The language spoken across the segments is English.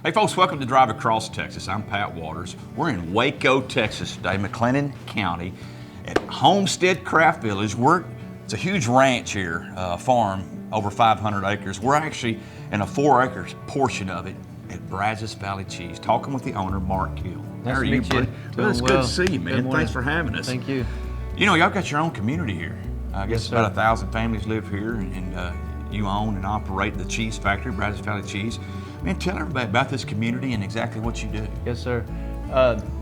Hey folks, welcome to Drive Across Texas. I'm Pat Waters. We're in Waco, Texas today, McLennan County, at Homestead Craft Village. It's a huge ranch here, farm, over 500 acres. We're actually in a 4 acres portion of it at Brazos Valley Cheese, talking with the owner, Mark Hill. Nice How are to you, meet you. buddy? Well, it's good to see you, man. Thanks for having us. Thank you. You know, y'all got your own community here. I guess Yes, about sir. 1,000 families live here, and you own and operate the cheese factory, Brazos Valley Cheese. Man, tell everybody about this community and exactly what you do. Yes, sir.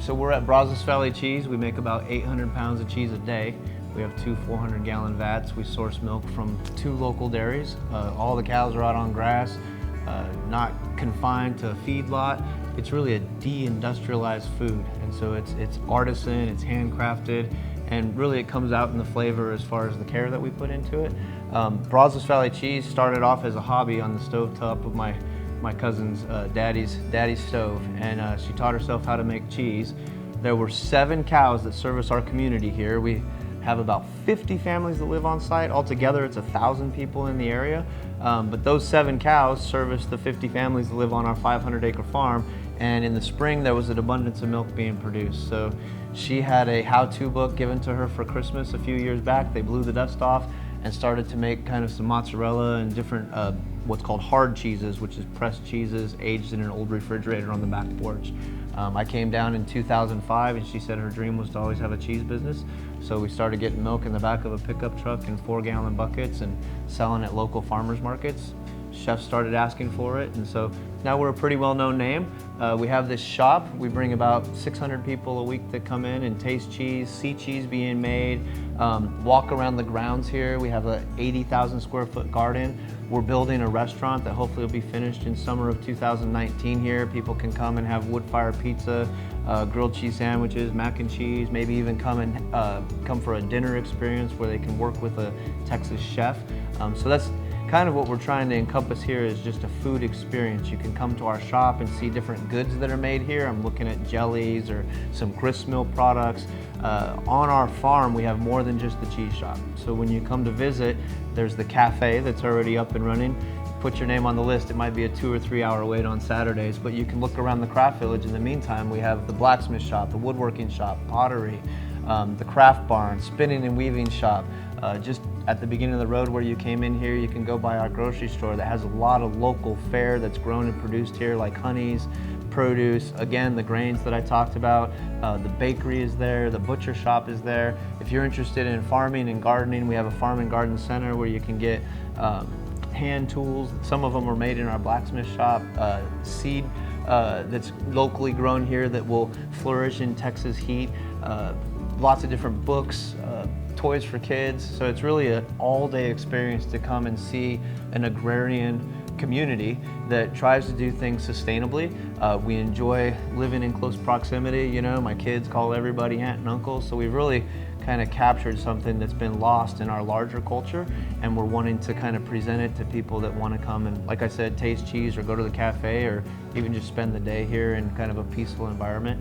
So we're at Brazos Valley Cheese. We make about 800 pounds of cheese a day. We have 2 400-gallon vats. We source milk from 2 local dairies. All the cows are out on grass, not confined to a feedlot. It's really a de-industrialized food, and so it's artisan, it's handcrafted, and really it comes out in the flavor as far as the care that we put into it. Brazos Valley Cheese started off as a hobby on the stovetop of my cousin's daddy's stove, and she taught herself how to make cheese. There were 7 cows that service our community here. We have about 50 families that live on site. Altogether, it's 1,000 people in the area. But those 7 cows service the 50 families that live on our 500-acre farm. And in the spring, there was an abundance of milk being produced. So she had a how-to book given to her for Christmas a few years back. They blew the dust off and started to make kind of some mozzarella and different what's called hard cheeses, which is pressed cheeses aged in an old refrigerator on the back porch. I came down in 2005, and she said her dream was to always have a cheese business. So we started getting milk in the back of a pickup truck in 4-gallon buckets and selling at local farmers markets. Chefs started asking for it, and so now we're a pretty well-known name. We have this shop. We bring about 600 people a week that come in and taste cheese, see cheese being made, walk around the grounds here. We have a 80,000 square foot garden. We're building a restaurant that hopefully will be finished in summer of 2019 here. People can come and have wood-fired pizza, grilled cheese sandwiches, mac and cheese, maybe even come for a dinner experience where they can work with a Texas chef. So that's kind of what we're trying to encompass here, is just a food experience. You can come to our shop and see different goods that are made here. I'm looking at jellies or some grist mill products. On our farm, we have more than just the cheese shop. So when you come to visit, there's the cafe that's already up and running. Put your name on the list. It might be a 2 or 3 hour wait on Saturdays, but you can look around the craft village. In the meantime, we have the blacksmith shop, the woodworking shop, pottery, the craft barn, spinning and weaving shop. Just at the beginning of the road where you came in here, you can go by our grocery store that has a lot of local fare that's grown and produced here, like honeys, produce, again, the grains that I talked about. The bakery is there, the butcher shop is there. If you're interested in farming and gardening, we have a farm and garden center where you can get hand tools. Some of them are made in our blacksmith shop. Seed that's locally grown here that will flourish in Texas heat. Lots of different books, toys for kids. So it's really an all-day experience to come and see an agrarian community that tries to do things sustainably. We enjoy living in close proximity. You know, my kids call everybody aunt and uncle. So we've really kind of captured something that's been lost in our larger culture, and we're wanting to kind of present it to people that want to come and, like I said, taste cheese or go to the cafe or even just spend the day here in kind of a peaceful environment.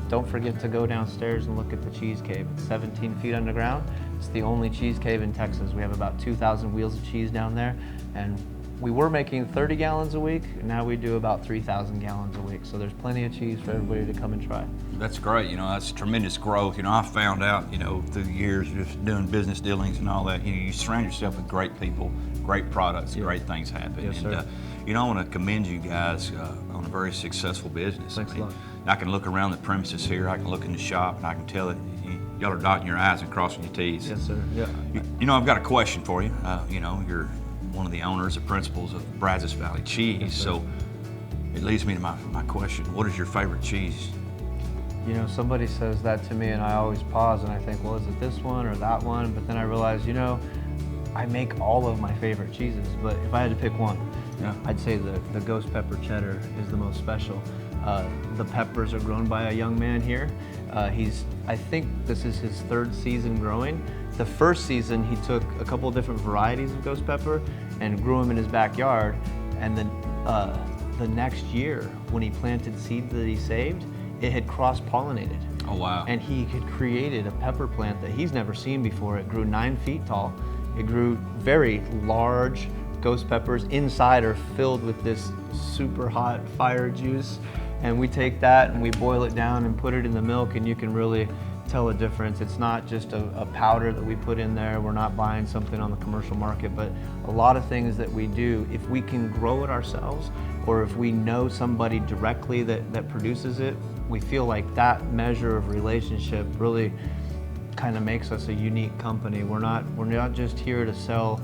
Don't forget to go downstairs and look at the cheese cave. It's 17 feet underground. It's the only cheese cave in Texas. We have about 2,000 wheels of cheese down there, and we were making 30 gallons a week, and now we do about 3,000 gallons a week. So there's plenty of cheese for everybody to come and try. That's great. You know, that's tremendous growth. You know, I found out, you know, through the years just doing business dealings and all that, you surround yourself with great people, great products, great things happen. Yes, sir. And, you know, I want to commend you guys on a very successful business. Thanks a lot. I can look around the premises here, I can look in the shop, and I can tell that y'all are dotting your I's and crossing your T's. Yes, sir. Yeah. You know, I've got a question for you. You know, you're one of the owners and principals of Brazos Valley Cheese. Yes, sir. So it leads me to my question. What is your favorite cheese? You know, somebody says that to me and I always pause and I think, well, is it this one or that one? But then I realize, you know, I make all of my favorite cheeses, but if I had to pick one, I'd say the ghost pepper cheddar is the most special. The peppers are grown by a young man here. I think this is his 3rd season growing. The first season, he took a couple of different varieties of ghost pepper and grew them in his backyard. And then the next year, when he planted seeds that he saved, it had cross-pollinated. Oh, wow. And he had created a pepper plant that he's never seen before. It grew 9 feet tall. It grew very large, ghost peppers. Inside are filled with this super hot fire juice. And we take that and we boil it down and put it in the milk, and you can really tell a difference. It's not just a powder that we put in there. We're not buying something on the commercial market, but a lot of things that we do, if we can grow it ourselves, or if we know somebody directly that produces it, we feel like that measure of relationship really kind of makes us a unique company. We're not just here to sell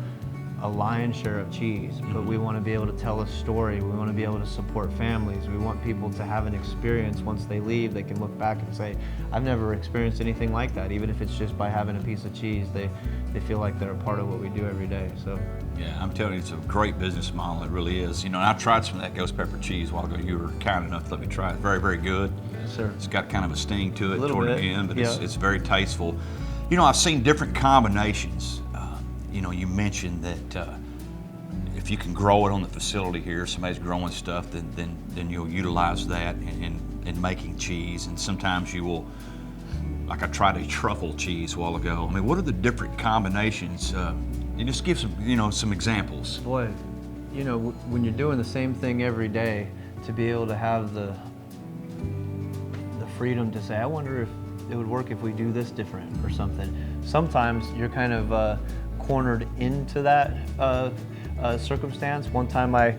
a lion's share of cheese, but we want to be able to tell a story. We want to be able to support families. We want people to have an experience. Once they leave, they can look back and say, I've never experienced anything like that. Even if it's just by having a piece of cheese, they feel like they're a part of what we do every day. So yeah, I'm telling you, it's a great business model. It really is. You know, and I tried some of that ghost pepper cheese a while ago. You were kind enough to let me try it. Very, very good. yes, sir. It's got kind of a sting to it Little toward bit, the end, but yeah. it's very tasteful. You know, I've seen different combinations. You know, you mentioned that if you can grow it on the facility here, somebody's growing stuff, then you'll utilize that in making cheese. And sometimes you will, like I tried a truffle cheese a while ago. I mean, what are the different combinations? You just give some examples. Boy, you know, when you're doing the same thing every day, to be able to have the freedom to say, I wonder if it would work if we do this different or something. Sometimes you're kind of cornered into that circumstance. One time I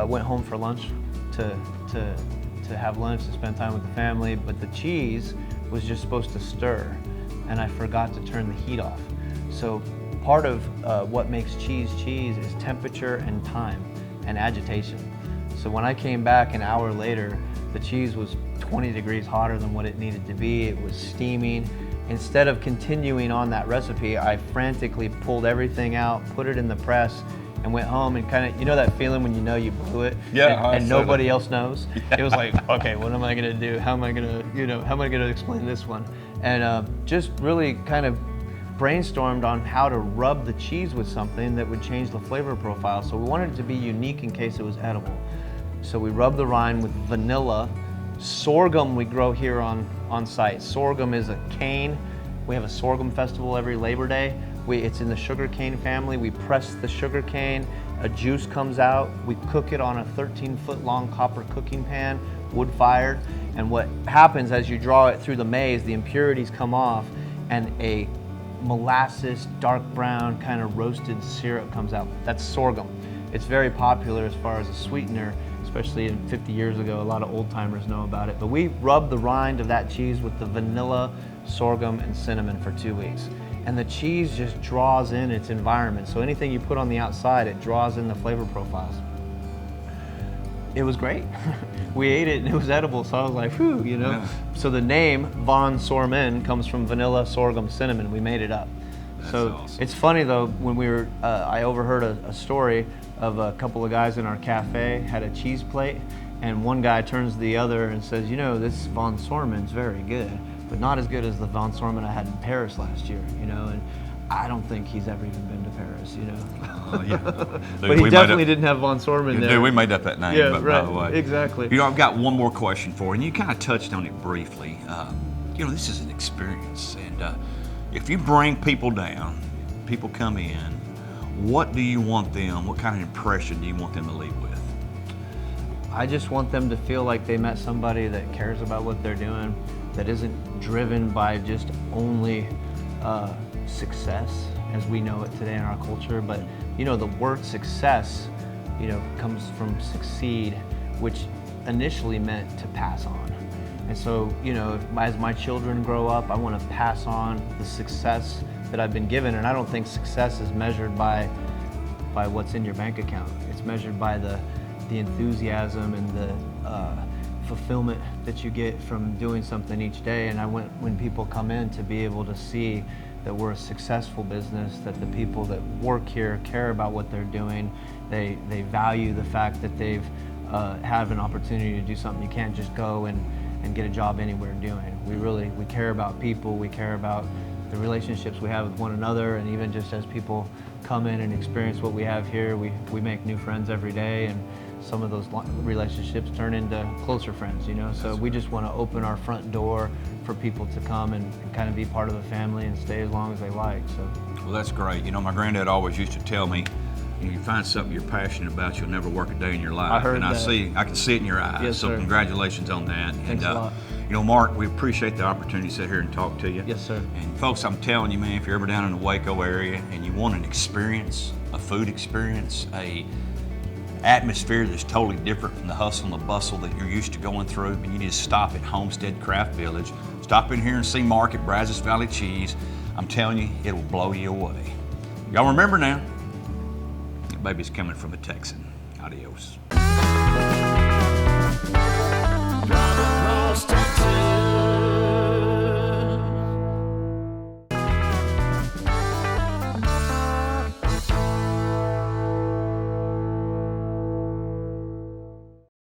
went home for lunch to have lunch, to spend time with the family, but the cheese was just supposed to stir, and I forgot to turn the heat off. So part of what makes cheese is temperature and time and agitation. So when I came back an hour later, the cheese was 20 degrees hotter than what it needed to be. It was steaming. Instead of continuing on that recipe, I frantically pulled everything out, put it in the press, and went home and kind of, you know that feeling when you know you blew it, Yeah, and nobody else knows? Yeah. It was like, okay, what am I gonna do? How am I gonna explain this one? And just really kind of brainstormed on how to rub the cheese with something that would change the flavor profile. So we wanted it to be unique in case it was edible. So we rubbed the rind with vanilla. Sorghum we grow here on site. Sorghum is a cane. We have a sorghum festival every Labor Day. It's in the sugar cane family. We press the sugar cane, a juice comes out, we cook it on a 13-foot long copper cooking pan, wood fired, and what happens as you draw it through the maize, the impurities come off, and a molasses, dark brown, kind of roasted syrup comes out. That's sorghum. It's very popular as far as a sweetener, especially 50 years ago. A lot of old timers know about it. But we rub the rind of that cheese with the vanilla, sorghum, and cinnamon for 2 weeks. And the cheese just draws in its environment. So anything you put on the outside, it draws in the flavor profiles. It was great. We ate it and it was edible, so I was like, whew, you know. Yeah. So the name Von Sormen comes from vanilla, sorghum, cinnamon. We made it up. That's so awesome. It's funny though, when we were, I overheard a story of a couple of guys in our cafe had a cheese plate, and one guy turns to the other and says, you know, this Von Sormen's very good, but not as good as the Von Sormen I had in Paris last year, you know, and I don't think he's ever even been to Paris, you know. Yeah. But he definitely didn't have Von Sormen there. Dude, we made up that name, yeah, but right, by the way. Exactly. You know, I've got one more question for you, and you kind of touched on it briefly. You know, this is an experience, and if you bring people down, people come in, what do you want them, what kind of impression do you want them to leave with? I just want them to feel like they met somebody that cares about what they're doing, that isn't driven by just only success as we know it today in our culture. But you know, the word success, you know, comes from succeed, which initially meant to pass on. And so, you know, as my children grow up, I want to pass on the success that I've been given. And I don't think success is measured by what's in your bank account. It's measured by the enthusiasm and the fulfillment that you get from doing something each day. And I want, when people come in, to be able to see that we're a successful business, that the people that work here care about what they're doing. They value the fact that they've have an opportunity to do something you can't just go and get a job anywhere doing. We care about people, we care about the relationships we have with one another, and even just as people come in and experience what we have here, we make new friends every day, and some of those relationships turn into closer friends, you know. So we just want to open our front door for people to come and kind of be part of the family and stay as long as they like. So. Well, that's great. You know, my granddad always used to tell me, you find something you're passionate about, you'll never work a day in your life. I heard and that. I can see it in your eyes. Yes, so sir. congratulations on that. Thanks a lot. You know, Mark, we appreciate the opportunity to sit here and talk to you. Yes, sir. And folks, I'm telling you, man, if you're ever down in the Waco area and you want an experience, a food experience, a atmosphere that's totally different from the hustle and the bustle that you're used to going through, but you need to stop at Homestead Craft Village. Stop in here and see Mark at Brazos Valley Cheese. I'm telling you, it'll blow you away. Y'all remember now, that baby's coming from a Texan. Adios.